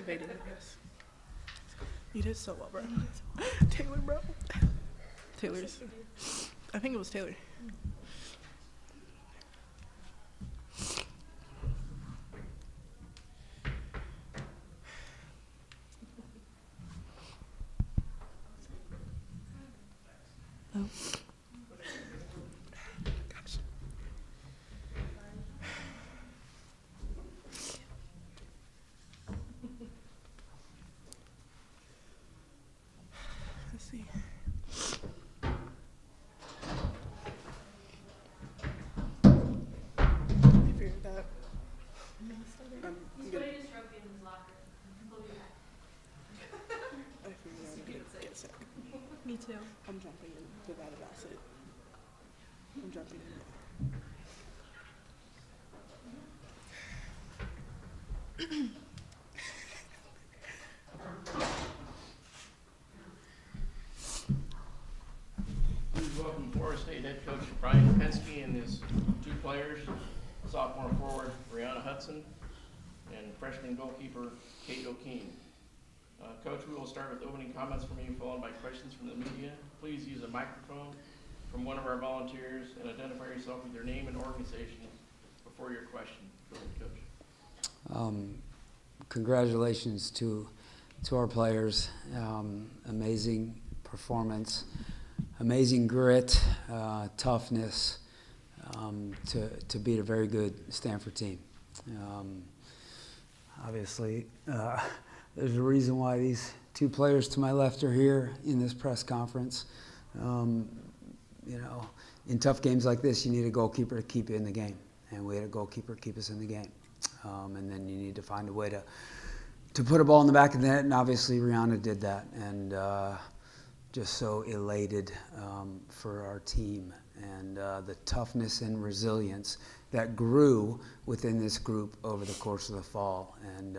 debating it, yes. You did so well, bro. Taylor, bro. Taylor's. I think it was Taylor. Oh. Gosh. Let's see. I figured that. I'm good. I figured I'm gonna get sick. Me too. I'm jumping in without a basket. I'm jumping in. Please welcome Florida State head coach Brian Pensky and his two players, sophomore forward Brianna Hudson and freshman goalkeeper Kate O'Keen. Coach, we will start with opening comments from you, followed by questions from the media. Please use a microphone from one of our volunteers and identify yourself with your name and organization before your question. Go ahead, Coach. Congratulations to our players. Amazing performance, amazing grit, toughness to beat a very good Stanford team. Obviously, there's a reason why these two players to my left are here in this press conference. In tough games like this, you need a goalkeeper to keep you in the game, and we had a goalkeeper keep us in the game. And then you need to find a way to put a ball in the back of the net, and obviously Rihanna did that, and just so elated for our team and the toughness and resilience that grew within this group over the course of the fall, and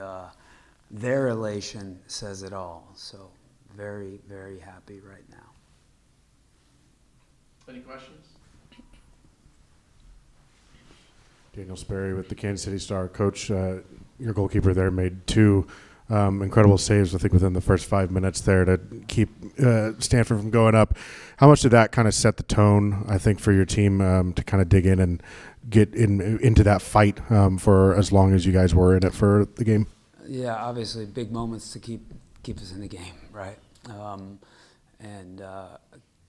their elation says it all. So very, very happy right now. Any questions? Daniel Sperry with the Kansas City Star. Coach, your goalkeeper there made two incredible saves, I think, within the first 5 minutes there to keep Stanford from going up. How much did that kind of set the tone, I think, for your team to kind of dig in and get into that fight for as long as you guys were in it for the game? Yeah, obviously big moments to keep us in the game, right? And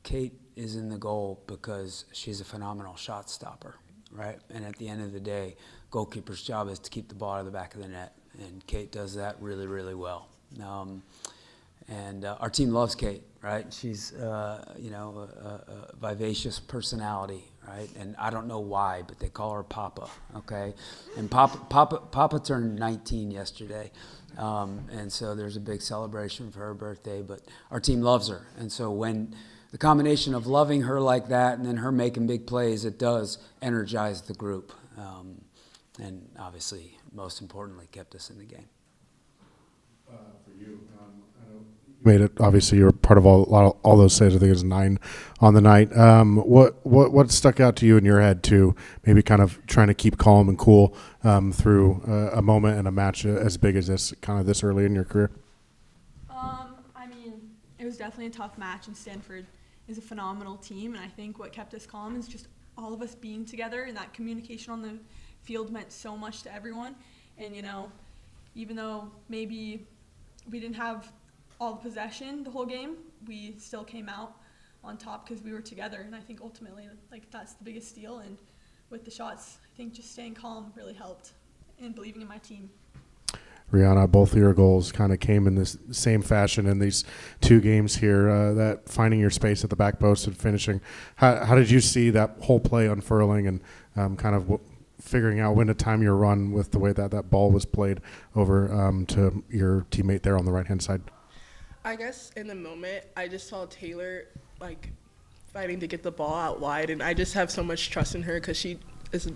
Kate is in the goal because she's a phenomenal shot stopper, right? And at the end of the day, goalkeeper's job is to keep the ball out of the back of the net, and Kate does that really, really well. And our team loves Kate, right? She's a vivacious personality, right? And I don't know why, but they call her Papa, okay? And Papa turned 19 yesterday, and so there's a big celebration for her birthday. But our team loves her, and so when the combination of loving her like that and then her making big plays, it does energize the group, and obviously, most importantly, kept us in the game. For you, I know you made it. Obviously, you were part of all those saves. I think it was 9 on the night. What stuck out to you in your head to maybe kind of trying to keep calm and cool through a moment and a match as big as this, kind of this early in your career? It was definitely a tough match, and Stanford is a phenomenal team, and I think what kept us calm is just all of us being together, and that communication on the field meant so much to everyone. And even though maybe we didn't have all the possession the whole game, we still came out on top because we were together, and I think ultimately that's the biggest deal. And with the shots, I think just staying calm really helped, and believing in my team. Rihanna, both of your goals kind of came in this same fashion in these two games here, that finding your space at the back post and finishing. How did you see that whole play unfurling and kind of figuring out when to time your run with the way that ball was played over to your teammate there on the right-hand side? I guess in the moment, I just saw Taylor, fighting to get the ball out wide, and I just have so much trust in her because she is a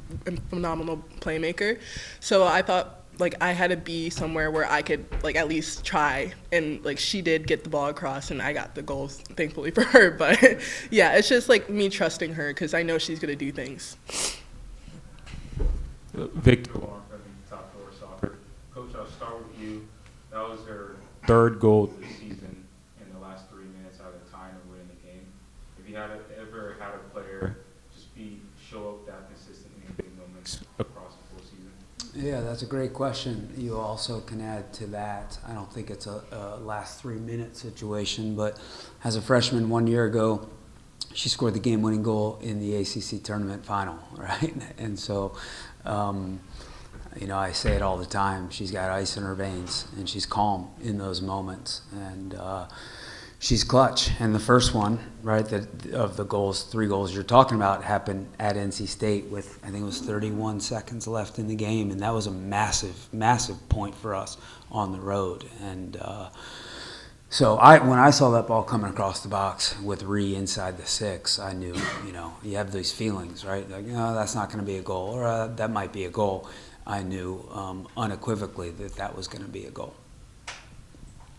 phenomenal playmaker. So I thought, I had to be somewhere where I could, at least try. And, she did get the ball across, and I got the goals, thankfully, for her. But, yeah, it's just, me trusting her because I know she's going to do things. Victor Long from Top Florida Soccer. Coach, I'll start with you. That was her third goal this season in the last 3 minutes out of time and winning the game. Have you ever had a player just show up that consistently in big moments across the full season? Yeah, that's a great question. You also can add to that, I don't think it's a last 3 minute situation, but as a freshman 1 year ago, she scored the game-winning goal in the ACC tournament final, right? And so, I say it all the time. She's got ice in her veins, and she's calm in those moments, and she's clutch. And the first one, right, of the goals, 3 goals you're talking about, happened at NC State with, I think it was 31 seconds left in the game, and that was a massive, massive point for us on the road. And so when I saw that ball coming across the box with Ree inside the 6, I knew, you have these feelings, right? Like, that's not going to be a goal, or that might be a goal. I knew unequivocally that was going to be a goal.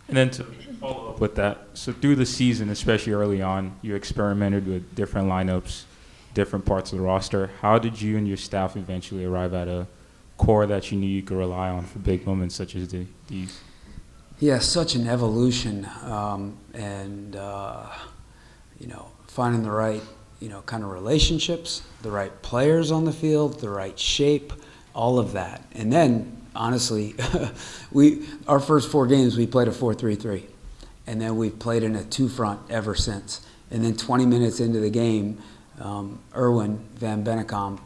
And then to follow up with that, so through the season, especially early on, you experimented with different lineups, different parts of the roster. How did you and your staff eventually arrive at a core that you knew you could rely on for big moments such as these? Yeah, such an evolution, finding the right, kind of relationships, the right players on the field, the right shape, all of that. And then, honestly, our first 4 games, we played a 4-3-3. And then we've played in a 2-front ever since. And then 20 minutes into the game, Erwin Van Bennekom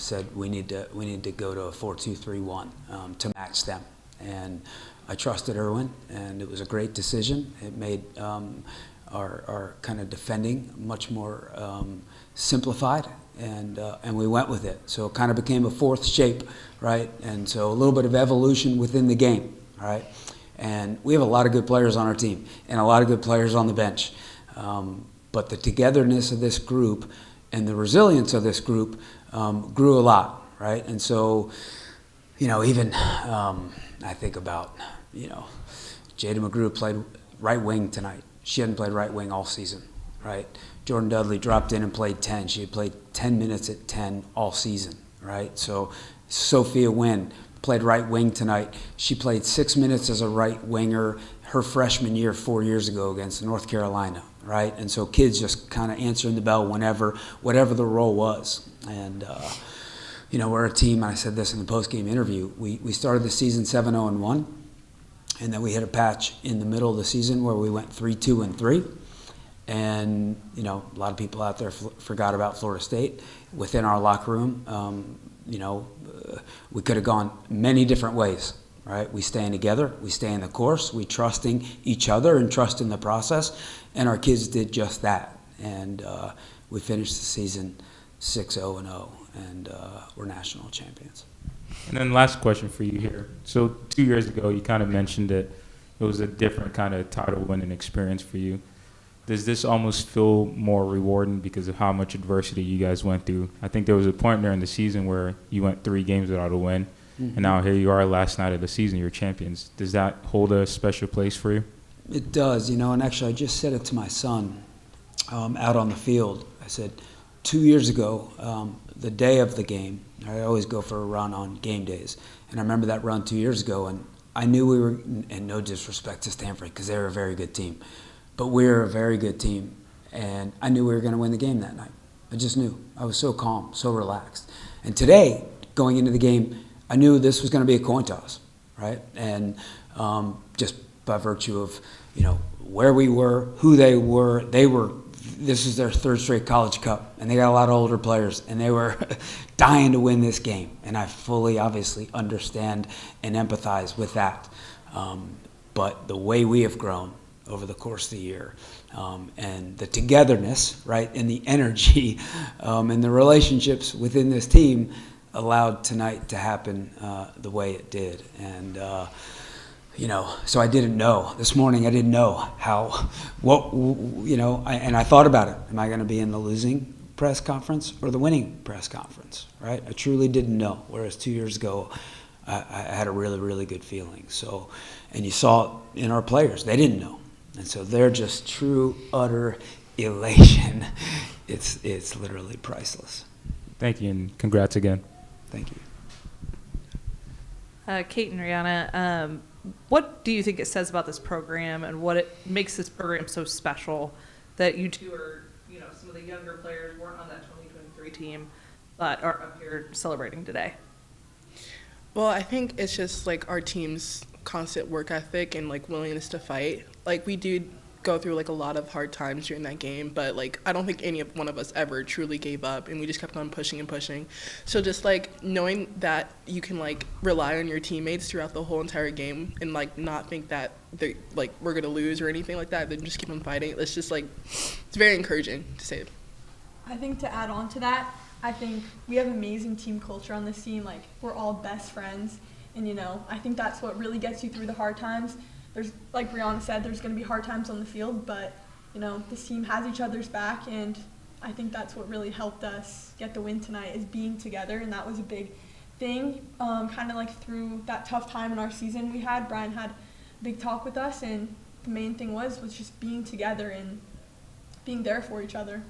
said we need to go to a 4-2-3-1 to match them. And I trusted Erwin, and it was a great decision. It made our kind of defending much more simplified, and we went with it. So it kind of became a 4th shape, right? And so a little bit of evolution within the game, right? And we have a lot of good players on our team and a lot of good players on the bench. But the togetherness of this group and the resilience of this group grew a lot, right? And so, even I think about, Jada McGrew played right wing tonight. She hadn't played right wing all season, right? Jordan Dudley dropped in and played 10. She had played 10 minutes at 10 all season, right? So Sophia Wynn played right wing tonight. She played 6 minutes as a right winger her freshman year 4 years ago against North Carolina, right? And so kids just kind of answering the bell whatever the role was. And, we're a team, and I said this in the post-game interview, we started the season 7-0-1, and then we hit a patch in the middle of the season where we went 3-2-3. And, a lot of people out there forgot about Florida State. Within our locker room, we could have gone many different ways, right? We staying together, we stay in the course, we trusting each other and trusting the process, and our kids did just that. And we finished the season 6-0-0, and we're national champions. And then last question for you here. So 2 years ago, you kind of mentioned it was a different kind of title winning experience for you. Does this almost feel more rewarding because of how much adversity you guys went through? I think there was a point during the season where you went 3 games without a win, and now here you are last night of the season, you're champions. Does that hold a special place for you? It does, and actually I just said it to my son out on the field. I said, 2 years ago, the day of the game, I always go for a run on game days, and I remember that run 2 years ago, and I knew we were, and no disrespect to Stanford because they were a very good team, but we were a very good team, and I knew we were going to win the game that night. I just knew. I was so calm, so relaxed. And today, going into the game, I knew this was going to be a coin toss, right? And just by virtue of, where we were, who they were, this is their 3rd straight college cup, and they got a lot of older players, and they were dying to win this game. And I fully, obviously, understand and empathize with that. But the way we have grown over the course of the year, and the togetherness, right, and the energy, and the relationships within this team allowed tonight to happen the way it did. And so I didn't know. This morning I didn't know and I thought about it. Am I going to be in the losing press conference or the winning press conference, right? I truly didn't know, whereas 2 years ago I had a really, really good feeling. So, and you saw it in our players. They didn't know. And so they're just true, utter elation. It's literally priceless. Thank you, and congrats again. Thank you. Kate and Rihanna, what do you think it says about this program and what it makes this program so special that you two are, some of the younger players weren't on that 2023 team, but are up here celebrating today? Well, I think it's just like our team's constant work ethic and like willingness to fight. Like we do go through like a lot of hard times during that game, but like I don't think any one of us ever truly gave up, and we just kept on pushing and pushing. So just like knowing that you can like rely on your teammates throughout the whole entire game and like not think that they like we're gonna lose or anything like that, then just keep on fighting. It's just like it's very encouraging to say. I think to add on to that, I think we have amazing team culture on this team. Like, we're all best friends. And, I think that's what really gets you through the hard times. There's, like Brianna said, there's going to be hard times on the field, but, this team has each other's back. And I think that's what really helped us get the win tonight, is being together. And that was a big thing. Kind of like through that tough time in our season we had, Brian had a big talk with us. And the main thing was just being together and being there for each other.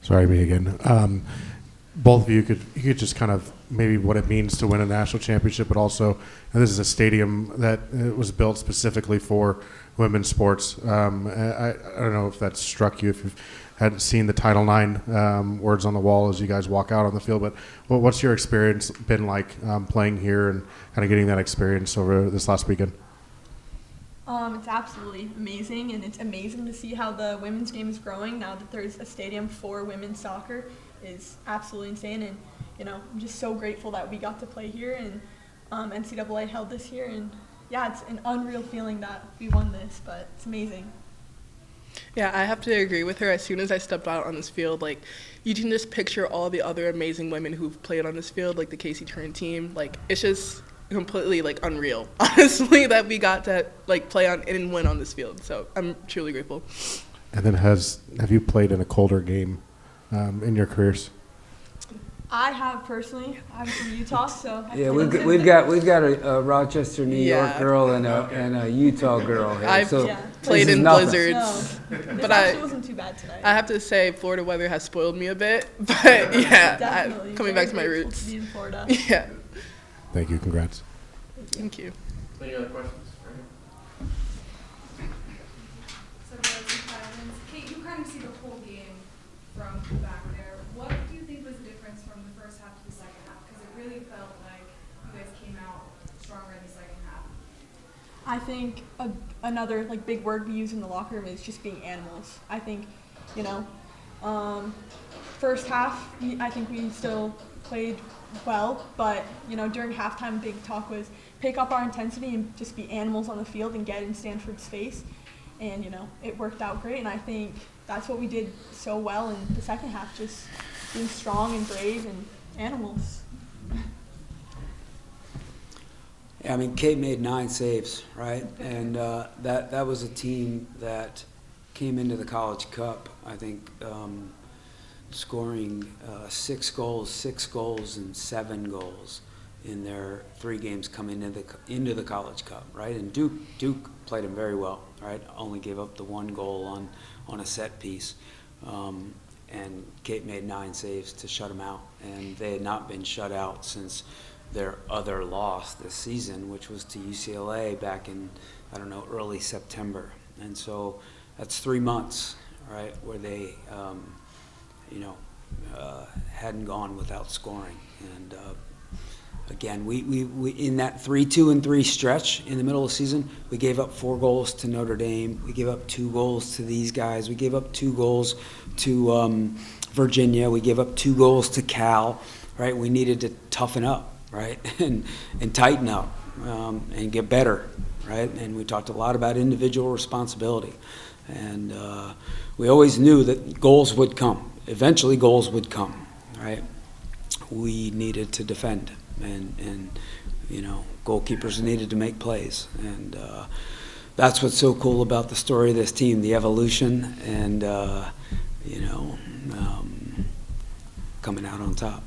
Sorry, me again. Both of you could just kind of maybe what it means to win a national championship, but also this is a stadium that was built specifically for women's sports. I don't know if that struck you, if you hadn't seen the Title IX words on the wall as you guys walk out on the field, but what's your experience been like playing here and kind of getting that experience over this last weekend? It's absolutely amazing, and it's amazing to see how the women's game is growing now that there's a stadium for women's soccer. Is absolutely insane, and I'm just so grateful that we got to play here, and NCAA held this here, and yeah, it's an unreal feeling that we won this, but it's amazing. Yeah, I have to agree with her. As soon as I stepped out on this field, like, you can just picture all the other amazing women who've played on this field, like the Casey Turn team. Like, it's just completely like unreal, honestly, that we got to like play on and win on this field. So I'm truly grateful. And then have you played in a colder game in your careers? I have personally. I'm from Utah, so Yeah, we've got a Rochester, New York girl and a Utah girl here. I've So played this is in nothing. blizzards, No, but actually wasn't too bad tonight. I have to say Florida weather has spoiled me a bit. But yeah, Definitely. coming Very back to my grateful roots. to be in Florida. Yeah, Thank you. Congrats. thank you. Any other questions? So Kate, you kind of see the whole game from back there. What do you think was the difference from the first half to the second half? Because it really felt like you guys came out stronger in the second half. I think another like big word we use in the locker room is just being animals. I think, first half I think we still played well, but during halftime, big talk was pick up our intensity and just be animals on the field and get in Stanford's face, and it worked out great. And I think that's what we did so well in the second half, just being strong and brave and animals. Yeah, I mean, Kate made 9 saves, right? And that was a team that came into the College Cup, I think, scoring 6 goals, and 7 goals in their 3 games coming into the College Cup, right? And Duke played them very well, right? Only gave up the 1 goal on a set piece. And Kate made 9 saves to shut them out. And they had not been shut out since their other loss this season, which was to UCLA back in, early September. And so that's 3 months, right, where they, hadn't gone without scoring. And again, we in that 3-2-3 stretch in the middle of the season, we gave up 4 goals to Notre Dame. We gave up 2 goals to these guys. We gave up 2 goals to Virginia. We gave up 2 goals to Cal, right? We needed to toughen up, right, and tighten up and get better, right? And we talked a lot about individual responsibility. And we always knew that goals would come. Eventually goals would come, right? We needed to defend, and goalkeepers needed to make plays. And that's what's so cool about the story of this team, the evolution, and, coming out on top.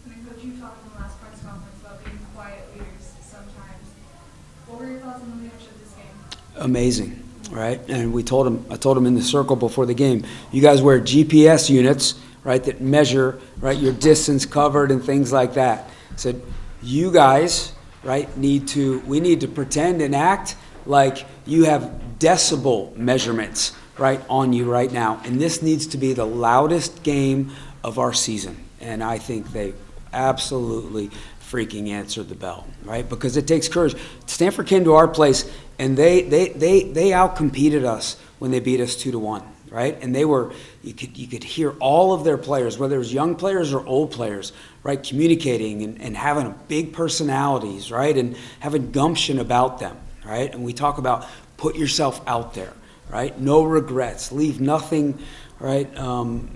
And Coach, you talked in the last press conference about being quiet leaders sometimes. What were your thoughts on the leadership this game? Amazing, right? And I told him in the circle before the game, you guys wear GPS units, right, that measure, right, your distance covered and things like that. said, you guys, right, we need to pretend and act like you have decibel measurements, right, on you right now. And this needs to be the loudest game of our season. And I think they absolutely freaking answered the bell, right? Because it takes courage. Stanford came to our place and they outcompeted us when they beat us 2-1, right? And they were, you could hear all of their players, whether it was young players or old players, right, communicating and having big personalities, right, and having gumption about them, right? And we talk about put yourself out there, right? No regrets, leave nothing, right, to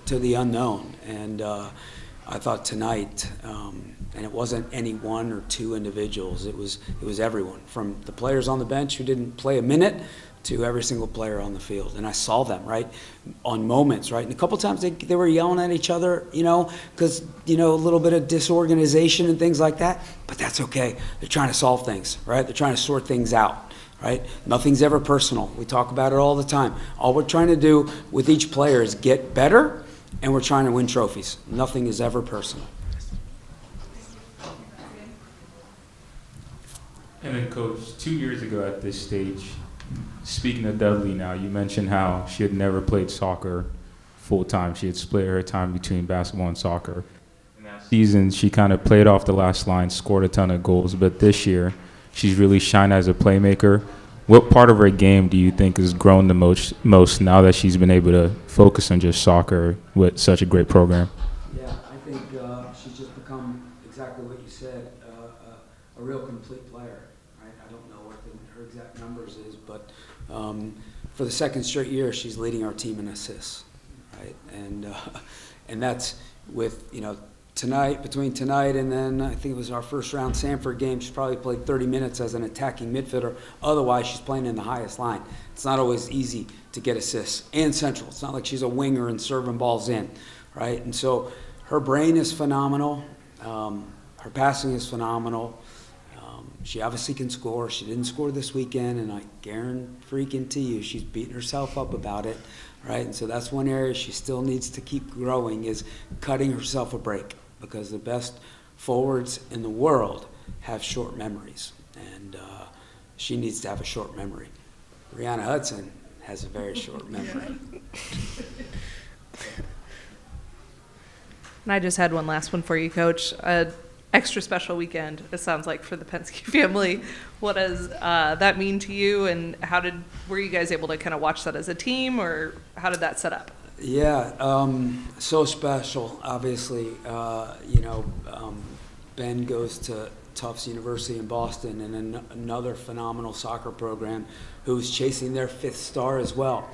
the unknown. And I thought tonight, and it wasn't any one or two individuals, it was everyone, from the players on the bench who didn't play a minute to every single player on the field. And I saw them, right, on moments, right? And a couple times they were yelling at each other, because, a little bit of disorganization and things like that. But that's okay. They're trying to solve things, right? They're trying to sort things out, right? Nothing's ever personal. We talk about it all the time. All we're trying to do with each player is get better, and we're trying to win trophies. Nothing is ever personal. And then, Coach, 2 years ago at this stage, speaking of Dudley now, you mentioned how she had never played soccer full time. She had split her time between basketball and soccer. In that season, she kind of played off the last line, scored a ton of goals. But this year, she's really shined as a playmaker. What part of her game do you think has grown the most now that she's been able to focus on just soccer with such a great program? Yeah, I think she's just become exactly what you said, a real complete player. Right? I don't know what her exact numbers is, but for the second straight year, she's leading our team in assists, right? And that's with between tonight and then I think it was our first round Stanford game. She's probably played 30 minutes as an attacking midfielder. Otherwise, she's playing in the highest line. It's not always easy to get assists and central. It's not like she's a winger and serving balls in, right? And so her brain is phenomenal. Her passing is phenomenal. She obviously can score. She didn't score this weekend, and I guarantee you she's beating herself up about it, right? And so that's one area she still needs to keep growing, is cutting herself a break, because the best forwards in the world have short memories, and she needs to have a short memory. Brianna Hudson has a very short memory. And I just had one last one for you, Coach. Extra special weekend, it sounds like, for the Pensky family. What does that mean to you, and were you guys able to kind of watch that as a team, or how did that set up? Yeah, so special, obviously. Ben goes to Tufts University in Boston, and another phenomenal soccer program who's chasing their 5th star as well.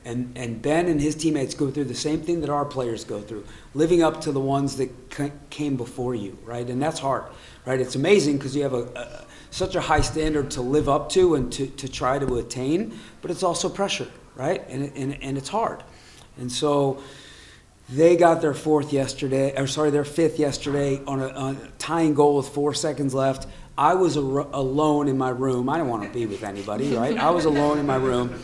And Ben and his teammates go through the same thing that our players go through, living up to the ones that came before you, right? And that's hard, right? It's amazing because you have such a high standard to live up to and to try to attain, but it's also pressure, right? And it's hard. And so they got their 5th yesterday on a tying goal with 4 seconds left. I was alone in my room. I didn't want to be with anybody, right? I was alone in my room.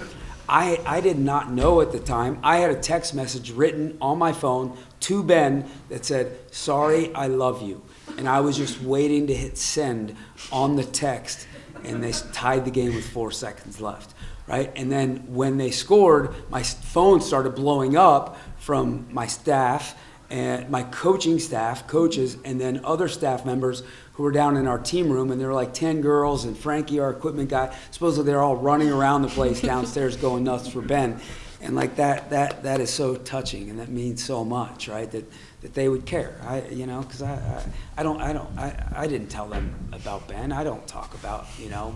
I did not know at the time. I had a text message written on my phone to Ben that said, "Sorry, I love you." And I was just waiting to hit send on the text, and they tied the game with 4 seconds left, right? And then when they scored, my phone started blowing up from my staff and my coaching staff, coaches, and then other staff members who were down in our team room, and there were like 10 girls, and Frankie, our equipment guy, supposedly they're all running around the place downstairs going nuts for Ben. And like that is so touching, and that means so much, right? That they would care. Because I didn't tell them about Ben. I don't talk about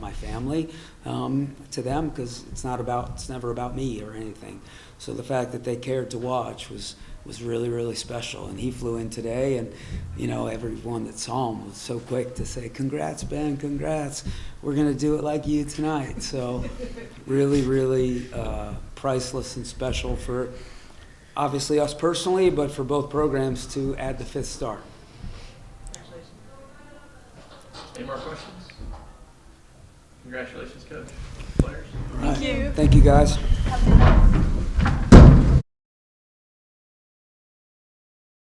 my family to them, because it's never about me or anything. So the fact that they cared to watch was really, really special. And he flew in today, and everyone that saw him was so quick to say, "Congrats, Ben, congrats. We're going to do it like you tonight." So really, really priceless and special for obviously us personally, but for both programs to add the 5th star. Any more questions? Congratulations, Coach. Players. All right. Thank you, guys.